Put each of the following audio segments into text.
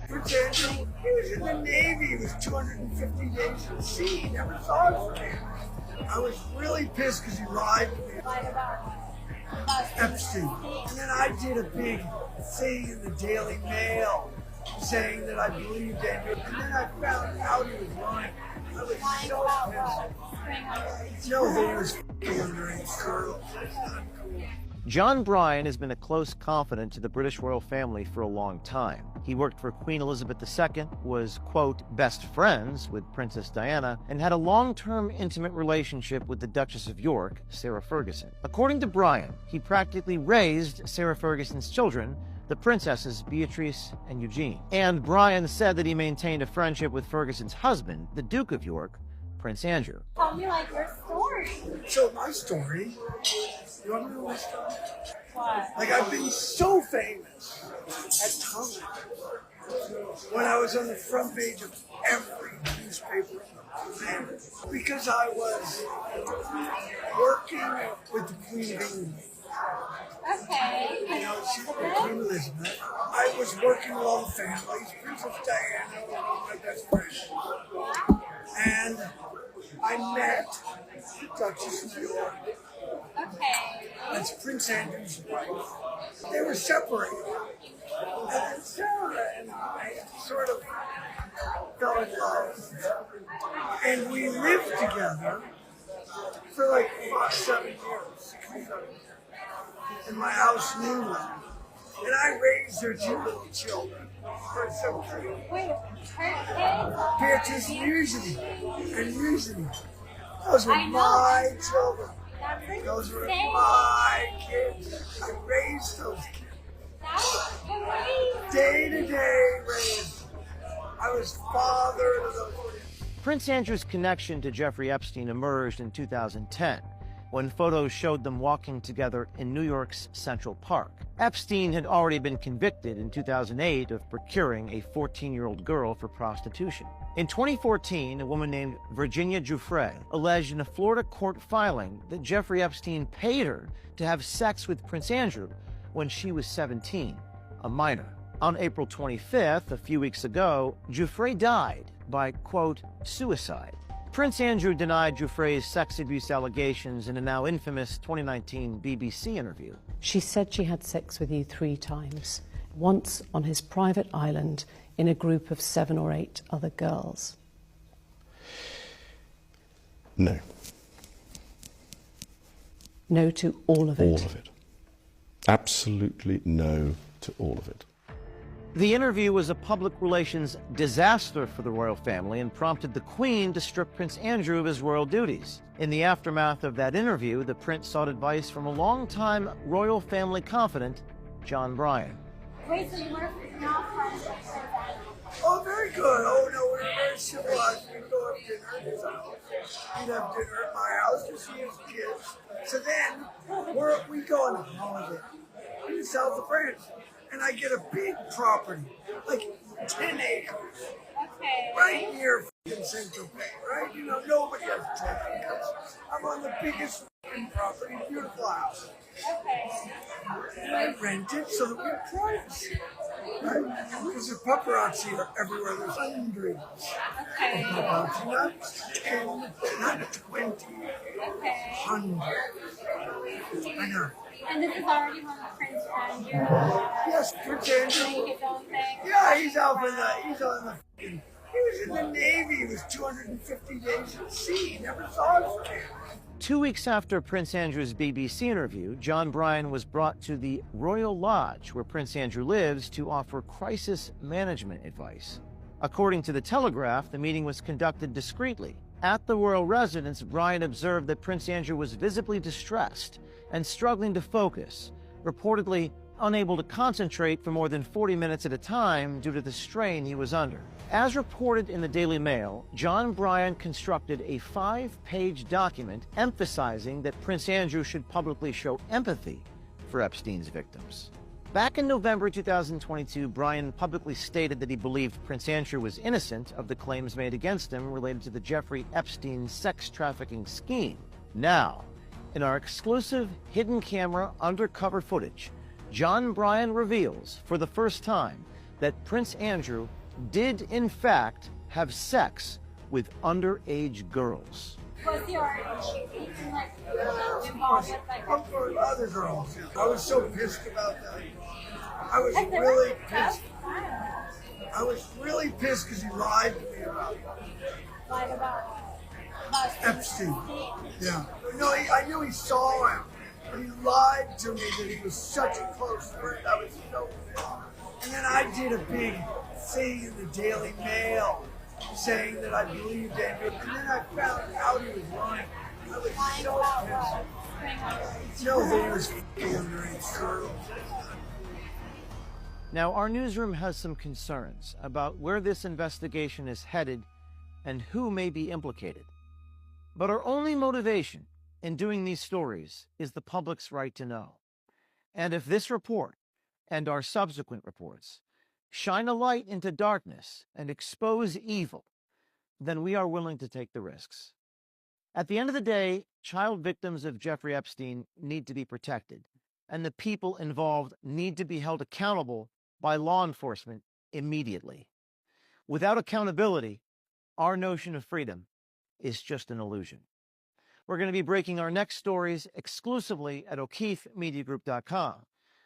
Prince Andrew, he was in the Navy. He was 250 days at sea. He never saw his family. I was really pissed because he lied to me. Lied about Epstein. And then I did a big thing in the Daily Mail saying that I believed Andrew. And then I found out he was lying. I was so pissed. No, that he was f***ing underage girls. That's not cool. John Bryan has been a close confidant to the British royal family for a long time. He worked for Queen Elizabeth II, was, quote, best friends with Princess Diana, and had a long-term intimate relationship with the Duchess of York, Sarah Ferguson. According to Bryan, he practically raised Sarah Ferguson's children, the princesses Beatrice and Eugene. And Bryan said that he maintained a friendship with Ferguson's husband, the Duke of York, Prince Andrew. Tell me, like, your story. So my story, you want me to know my story? What? Like, I've been so famous at times when I was on the front page of every newspaper because I was working with the Queen of England. Okay. You know, she's Queen Elizabeth. I was working with all the families, Princess Diana was my best friend. And I met Duchess of York. Okay. That's Prince Andrew's wife. They were separated. And then Sarah and I sort of fell in love. And we lived together for like 7 years, 6 or 7 years, in my house in Newman. And I raised their 2 little children. They're so cute. Wait, her Beatrice and Eugenie. Those were my children. Those were my kids. I raised those kids. Day to day raised. I was father to those kids. Prince Andrew's connection to Jeffrey Epstein emerged in 2010, when photos showed them walking together in New York's Central Park. Epstein had already been convicted in 2008 of procuring a 14-year-old girl for prostitution. In 2014, a woman named Virginia Giuffre alleged in a Florida court filing that Jeffrey Epstein paid her to have sex with Prince Andrew when she was 17, a minor. On April 25th, a few weeks ago, Giuffre died by, quote, suicide. Prince Andrew denied Giuffre's sex abuse allegations in a now infamous 2019 BBC interview. She said she had sex with you 3 times, once on his private island in a group of 7 or 8 other girls. No. No to all of it? All of it. Absolutely no to all of it. The interview was a public relations disaster for the royal family and prompted the Queen to strip Prince Andrew of his royal duties. In the aftermath of that interview, the prince sought advice from a longtime royal family confidant, John Bryan. Wait, so you were not friends with Prince Andrew? Oh, very good. Oh, no, we were very civilized. We'd go have dinner at his house. We'd have dinner at my house to see his kids. So then, we go on a holiday in the south of France. And I get a big property, like 10 acres, Okay. right near f***ing Saint-Tropez, right? You know, nobody has 10 acres. I'm on the biggest f***ing property, beautiful house. Okay. And I rent it so that we have privacy, right? Because the paparazzi are everywhere. There's hundreds Okay. of paparazzi, not 10, not 20, Okay. hundreds. I know. And this is already when Prince Andrew Yes, Prince Andrew. doing his own thing? Yeah, he's on the f***ing, he was in the Navy. He was 250 days at sea. He never saw his family. 2 weeks after Prince Andrew's BBC interview, John Bryan was brought to the Royal Lodge where Prince Andrew lives to offer crisis management advice. According to The Telegraph, the meeting was conducted discreetly. At the royal residence, Bryan observed that Prince Andrew was visibly distressed and struggling to focus, reportedly unable to concentrate for more than 40 minutes at a time due to the strain he was under. As reported in the Daily Mail, John Bryan constructed a 5-page document emphasizing that Prince Andrew should publicly show empathy for Epstein's victims. Back in November 2022, Bryan publicly stated that he believed Prince Andrew was innocent of the claims made against him related to the Jeffrey Epstein sex trafficking scheme. Now, in our exclusive hidden camera undercover footage, John Bryan reveals, for the first time, that Prince Andrew did, in fact, have sex with underage girls. Was he already cheating, like, involved with, like, For other girls. I was so pissed about that. I was Has there really been pissed. press? I was really pissed because he lied to me about it. Like, about Epstein. Yeah. No, I knew he saw him, but he lied to me that he was such a close friend. I was so pissed. And then I did a big thing in the Daily Mail saying that I believed Andrew, and then I found out he was lying. I was so pissed. No, they was f***ing underage girls. Now, our newsroom has some concerns about where this investigation is headed and who may be implicated. But our only motivation in doing these stories is the public's right to know. And if this report and our subsequent reports shine a light into darkness and expose evil, then we are willing to take the risks. At the end of the day, child victims of Jeffrey Epstein need to be protected, and the people involved need to be held accountable by law enforcement immediately. Without accountability, our notion of freedom is just an illusion. We're going to be breaking our next stories exclusively at o'keefemediagroup.com.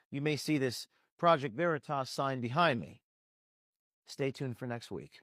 You may see this Project Veritas sign behind me. Stay tuned for next week.